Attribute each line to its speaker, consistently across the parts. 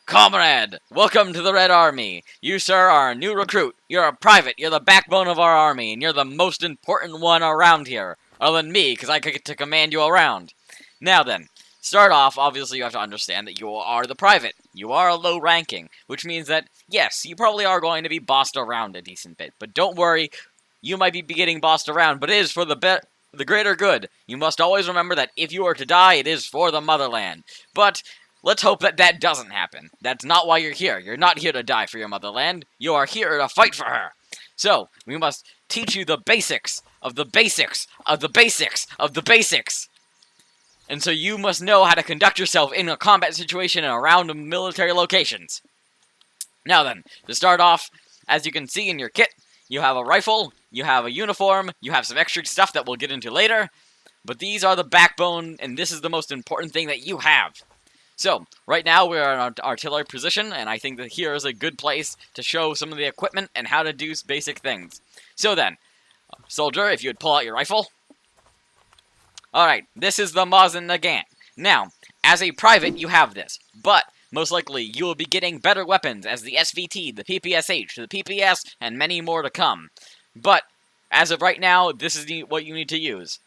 Speaker 1: Comrade, welcome to the Red Army. You, sir, are a new recruit. You're a private. You're the backbone of our army, and you're the most important one around here. Other than me, because I get to command you around. Now then, start off, obviously you have to understand that you are the private. You are a low ranking, which means that, yes, you probably are going to be bossed around a decent bit. But don't worry, you might be getting bossed around, but it is for the greater good. You must always remember that if you are to die, it is for the motherland. But let's hope that that doesn't happen. That's not why you're here. You're not here to die for your motherland. You are here to fight for her. So, we must teach you the basics of the basics of the basics of the basics. And so you must know how to conduct yourself in a combat situation and around military locations. Now then, to start off, as you can see in your kit, you have a rifle, you have a uniform, you have some extra stuff that we'll get into later, but these are the backbone, and this is the most important thing that you have. So, right now we're in an artillery position, and I think that here is a good place to show some of the equipment and how to do basic things. So then, soldier, if you would pull out your rifle. Alright, this is the Mosin Nagant. Now, as a private, you have this, but most likely you will be getting better weapons as the SVT, the PPSH, the PPS, and many more to come. But, as of right now, this is what you need to use.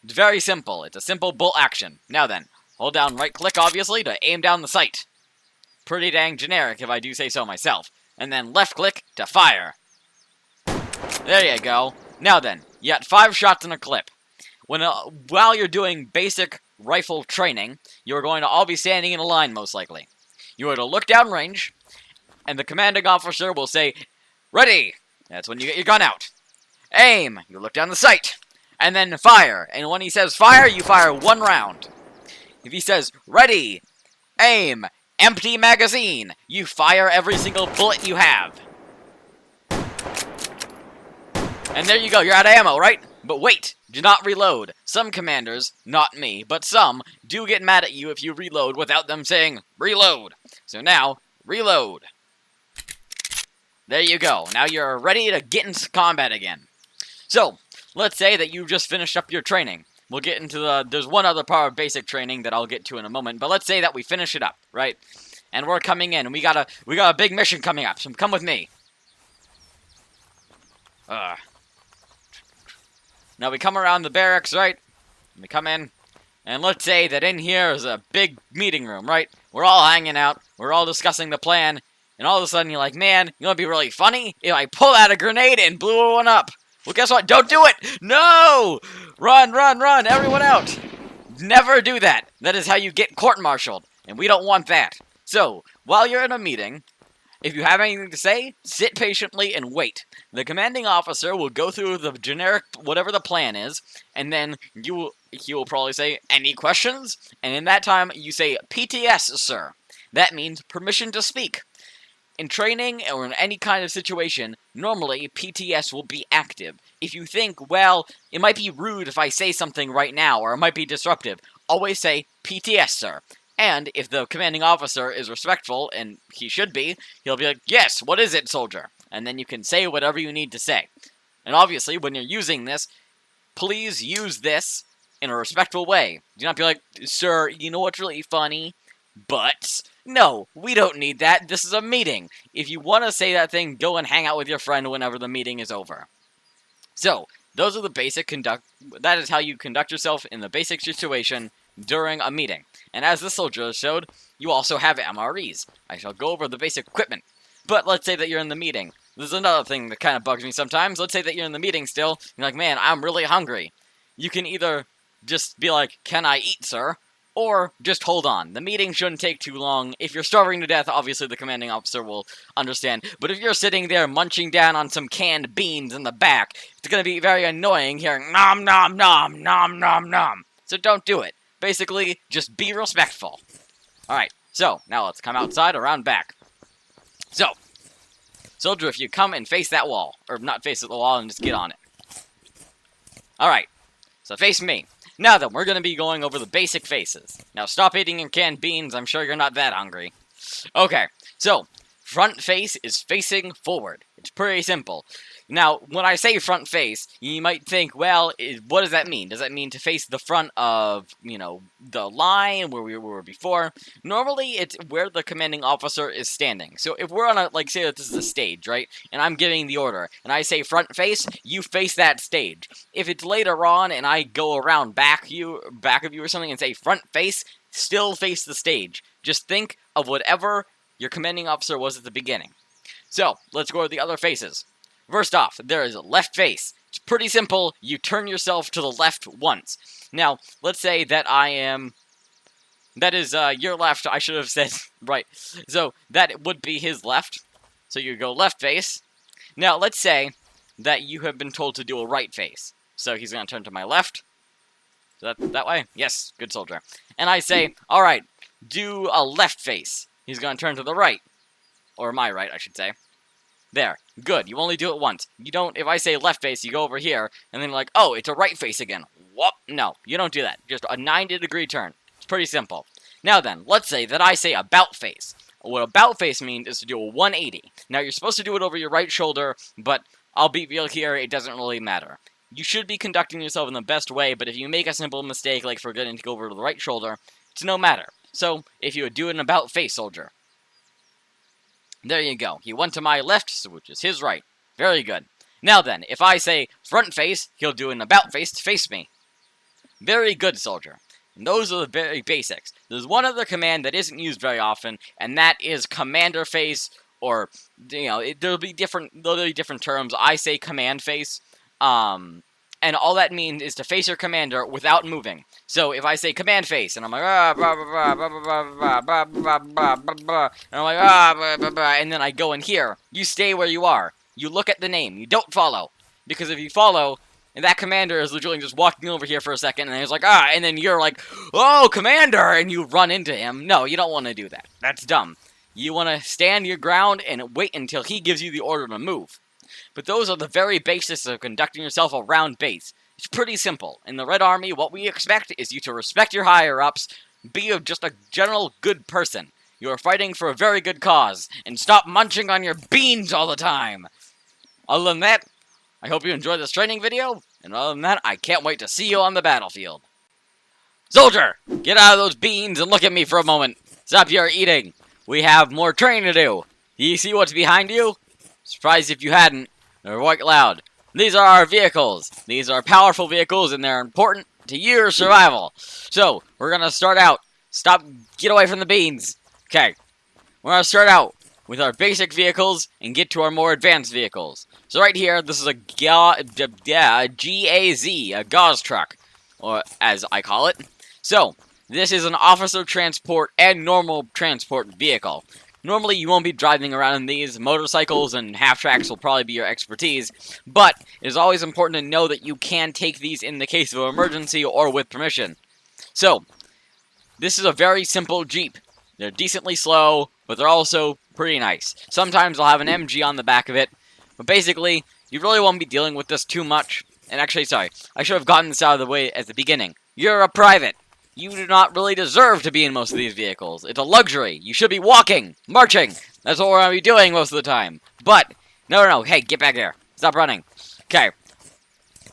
Speaker 1: It's very simple. It's a simple bolt action. Now then, hold down right click, obviously, to aim down the sight. Pretty dang generic, if I do say so myself. And then left click to fire. There you go. Now then, you got 5 shots in a clip. While you're doing basic rifle training, you're going to all be standing in a line, most likely. You are to look down range, and the commanding officer will say, "Ready!" That's when you get your gun out. Aim! You look down the sight. And then fire. And when he says fire, you fire 1 round. If he says, "Ready! Aim! Empty magazine!" you fire every single bullet you have. And there you go, you're out of ammo, right? But wait, do not reload. Some commanders, not me, but some, do get mad at you if you reload without them saying, "Reload." So now, reload. There you go. Now you're ready to get into combat again. So, let's say that you just finished up your training. We'll get into there's one other part of basic training that I'll get to in a moment, but let's say that we finish it up, right? And we're coming in, and we got a big mission coming up, so come with me. Now we come around the barracks, right? We come in, and let's say that in here is a big meeting room, right? We're all hanging out, we're all discussing the plan, and all of a sudden you're like, "Man, you know what'd be really funny? If I pull out a grenade and blew one up." Well, guess what? Don't do it! No! Run, run, run! Everyone out! Never do that. That is how you get court-martialed, and we don't want that. So, while you're in a meeting, if you have anything to say, sit patiently and wait. The commanding officer will go through the generic, whatever the plan is, and then he will probably say, "Any questions?" And in that time, you say, "PTS, sir." That means permission to speak. In training or in any kind of situation, normally PTS will be active. If you think, well, it might be rude if I say something right now, or it might be disruptive, always say, "PTS, sir." And if the commanding officer is respectful, and he should be, he'll be like, "Yes, what is it, soldier?" And then you can say whatever you need to say. And obviously, when you're using this, please use this in a respectful way. Do not be like, "Sir, you know what's really funny? But..." No, we don't need that. This is a meeting. If you want to say that thing, go and hang out with your friend whenever the meeting is over. So, those are the basic that is how you conduct yourself in the basic situation during a meeting. And as the soldier showed, you also have MREs. I shall go over the basic equipment. But let's say that you're in the meeting. There's another thing that kind of bugs me sometimes. Let's say that you're in the meeting still. You're like, "Man, I'm really hungry." You can either just be like, "Can I eat, sir?" Or just hold on. The meeting shouldn't take too long. If you're starving to death, obviously the commanding officer will understand. But if you're sitting there munching down on some canned beans in the back, it's going to be very annoying hearing nom nom nom nom nom nom. So don't do it. Basically, just be respectful. Alright, so now let's come outside around back. So, soldier, if you come and face that wall, or not face the wall and just get on it. Alright, so face me. Now then, we're going to be going over the basic faces. Now stop eating your canned beans, I'm sure you're not that hungry. Okay, so, front face is facing forward. It's pretty simple. Now, when I say front face, you might think, well, what does that mean? Does that mean to face the front of, the line where we were before? Normally, it's where the commanding officer is standing. So if we're on a, say that this is a stage, right? And I'm giving the order, and I say front face, you face that stage. If it's later on and I go around back of you or something and say front face, still face the stage. Just think of whatever your commanding officer was at the beginning. So, let's go to the other faces. First off, there is a left face. It's pretty simple. You turn yourself to the left once. Now, let's say that that is your left. I should have said right. So, that would be his left. So, you go left face. Now, let's say that you have been told to do a right face. So, he's going to turn to my left. So, that way? Yes, good soldier. And I say, alright, do a left face. He's going to turn to the right. Or my right, I should say. There. Good. You only do it once. You don't, if I say left face, you go over here, and then like, oh, it's a right face again. Whoop. No, you don't do that. Just a 90-degree turn. It's pretty simple. Now then, let's say that I say about face. What about face means is to do a 180. Now, you're supposed to do it over your right shoulder, but I'll be real here, it doesn't really matter. You should be conducting yourself in the best way, but if you make a simple mistake, like forgetting to go over to the right shoulder, it's no matter. So, if you would do an about face, soldier. There you go. He went to my left, which is his right. Very good. Now then, if I say front face, he'll do an about face to face me. Very good, soldier. And those are the very basics. There's one other command that isn't used very often, and that is commander face, or, there'll be different terms. I say command face, and all that means is to face your commander without moving. So if I say command face, and I'm like, and I'm like, and then I go in here, you stay where you are. You look at the name. You don't follow. Because if you follow, and that commander is literally just walking over here for a second, and he's like, and then you're like, oh, commander, and you run into him. No, you don't want to do that. That's dumb. You want to stand your ground and wait until he gives you the order to move. But those are the very basics of conducting yourself around base. It's pretty simple. In the Red Army, what we expect is you to respect your higher-ups, be just a general good person. You are fighting for a very good cause, and stop munching on your beans all the time. Other than that, I hope you enjoyed this training video, and other than that, I can't wait to see you on the battlefield. Soldier, get out of those beans and look at me for a moment. Stop your eating. We have more training to do. Do you see what's behind you? Surprised if you hadn't. They're quite loud. These are our vehicles. These are powerful vehicles, and they're important to your survival. So, we're going to start out. Get away from the beans. Okay. We're going to start out with our basic vehicles and get to our more advanced vehicles. So right here, this is a GAZ, a gauze truck, or as I call it. So, this is an officer transport and normal transport vehicle. Normally, you won't be driving around in these. Motorcycles and half-tracks will probably be your expertise, but it is always important to know that you can take these in the case of an emergency or with permission. So, this is a very simple Jeep. They're decently slow, but they're also pretty nice. Sometimes I'll have an MG on the back of it, but basically, you really won't be dealing with this too much. And actually, sorry, I should have gotten this out of the way at the beginning. You're a private. You do not really deserve to be in most of these vehicles. It's a luxury. You should be walking, marching. That's what we're going to be doing most of the time. But, no, hey, get back there. Stop running. Okay.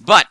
Speaker 1: But,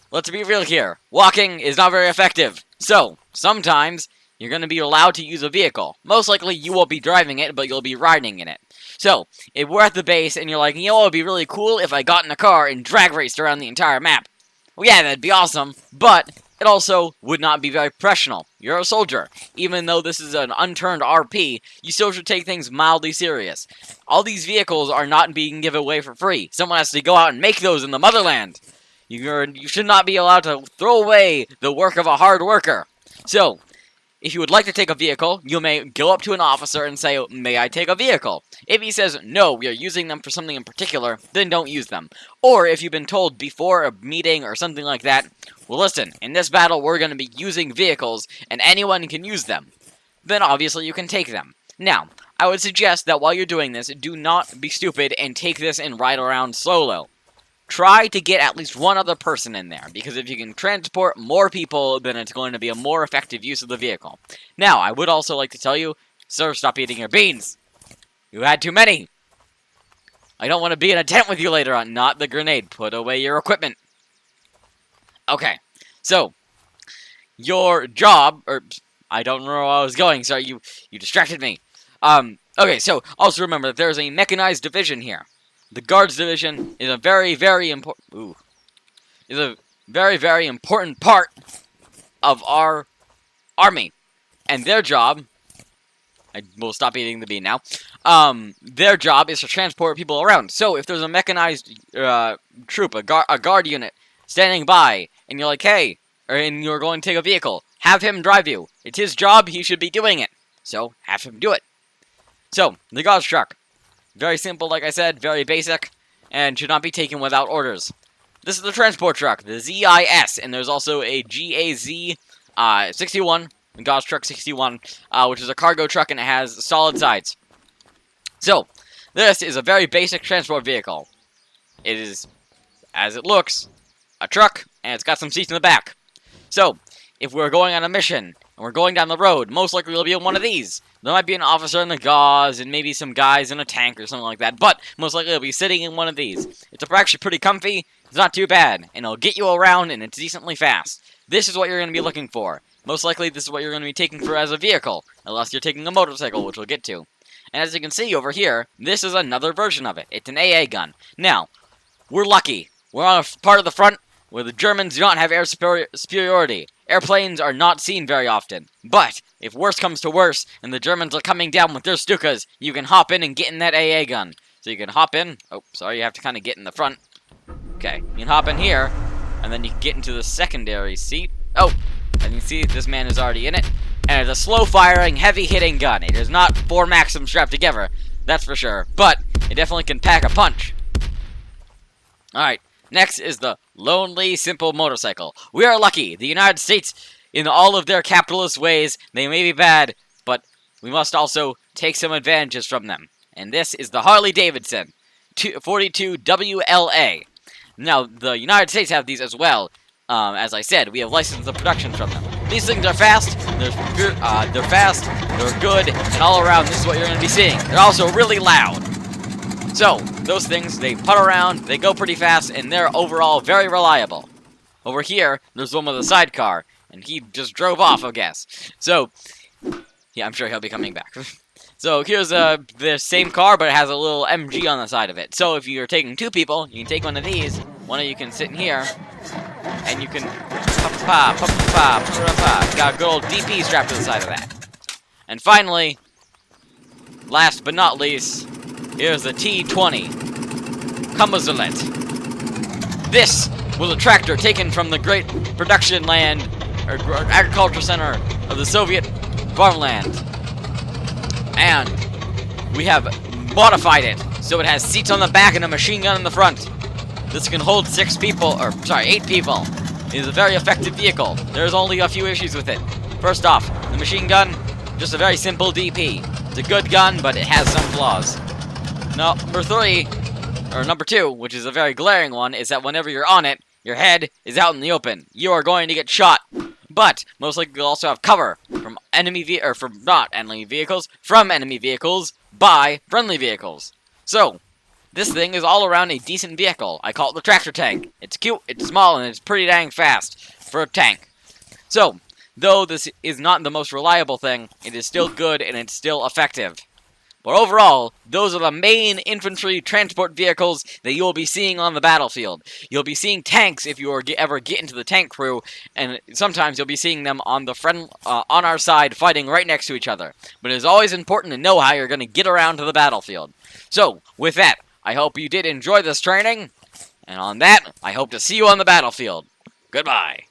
Speaker 1: let's be real here. Walking is not very effective. So, sometimes, you're going to be allowed to use a vehicle. Most likely, you won't be driving it, but you'll be riding in it. So, if we're at the base, and you're like, it would be really cool if I got in a car and drag raced around the entire map. Well, yeah, that'd be awesome, but it also would not be very professional. You're a soldier. Even though this is an unturned RP, you still should take things mildly serious. All these vehicles are not being given away for free. Someone has to go out and make those in the motherland. You should not be allowed to throw away the work of a hard worker. So, if you would like to take a vehicle, you may go up to an officer and say, may I take a vehicle? If he says, no, we are using them for something in particular, then don't use them. Or if you've been told before a meeting or something like that, well listen, in this battle we're going to be using vehicles, and anyone can use them. Then obviously you can take them. Now, I would suggest that while you're doing this, do not be stupid and take this and ride around solo. Try to get at least one other person in there, because if you can transport more people, then it's going to be a more effective use of the vehicle. Now, I would also like to tell you, sir, stop eating your beans. You had too many. I don't want to be in a tent with you later on. Not the grenade. Put away your equipment. Okay. So, your job, or I don't know where I was going. Sorry, you distracted me. Okay, so also remember that there's a mechanized division here. The guards division is a very, very important. Is a very, very important part of our army, and their job. I will stop eating the bean now. Their job is to transport people around. So if there's a mechanized troop, a guard unit standing by, and you're like, hey, and you're going to take a vehicle, have him drive you. It's his job. He should be doing it. So have him do it. So, the Gauss truck. Very simple, like I said, very basic, and should not be taken without orders. This is the transport truck, the ZIS, and there's also a GAZ 61, the Gauss truck 61, which is a cargo truck, and it has solid sides. So, this is a very basic transport vehicle. It is, as it looks, a truck, and it's got some seats in the back. So, if we're going on a mission, and we're going down the road, most likely we'll be in one of these. There might be an officer in the gauze, and maybe some guys in a tank or something like that, but most likely they'll be sitting in one of these. It's actually pretty comfy, it's not too bad, and it'll get you around, and it's decently fast. This is what you're going to be looking for. Most likely this is what you're going to be taking for as a vehicle, unless you're taking a motorcycle, which we'll get to. And as you can see over here, this is another version of it. It's an AA gun. Now, we're lucky. We're on a part of the front where the Germans do not have air superiority. Airplanes are not seen very often. But, if worse comes to worse, and the Germans are coming down with their Stukas, you can hop in and get in that AA gun. So you can hop in. Oh, sorry, you have to kind of get in the front. Okay, you can hop in here, and then you can get into the secondary seat. Oh, and you see this man is already in it. And it's a slow-firing, heavy-hitting gun. It is not 4 Maxims strapped together, that's for sure. But, it definitely can pack a punch. Alright. Next is the Lonely Simple Motorcycle. We are lucky. The United States, in all of their capitalist ways, they may be bad, but we must also take some advantages from them. And this is the Harley-Davidson 42 WLA. Now, the United States have these as well. As I said, we have licensed the production from them. These things are fast, they're fast, they're good, and all around this is what you're going to be seeing. They're also really loud. So, those things, they putt around, they go pretty fast, and they're overall very reliable. Over here, there's one with a sidecar, and he just drove off, I guess. So, yeah, I'm sure he'll be coming back. So, here's the same car, but it has a little MG on the side of it. So, if you're taking 2 people, you can take one of these, one of you can sit in here, and you can got a good old DP strapped to the side of that. And finally, last but not least, here's the T-20 Kamazullet. This was a tractor taken from the great production land, or agriculture center of the Soviet farmland. And we have modified it, so it has seats on the back and a machine gun in the front. This can hold 8 people. It is a very effective vehicle. There's only a few issues with it. First off, the machine gun, just a very simple DP. It's a good gun, but it has some flaws. Number 2, which is a very glaring one, is that whenever you're on it, your head is out in the open. You are going to get shot. But, most likely you'll also have cover from enemy vehicles by friendly vehicles. So, this thing is all around a decent vehicle. I call it the tractor tank. It's cute, it's small, and it's pretty dang fast for a tank. So, though this is not the most reliable thing, it is still good and it's still effective. But overall, those are the main infantry transport vehicles that you'll be seeing on the battlefield. You'll be seeing tanks if you ever get into the tank crew, and sometimes you'll be seeing them on the on our side fighting right next to each other. But it is always important to know how you're going to get around to the battlefield. So, with that, I hope you did enjoy this training, and on that, I hope to see you on the battlefield. Goodbye.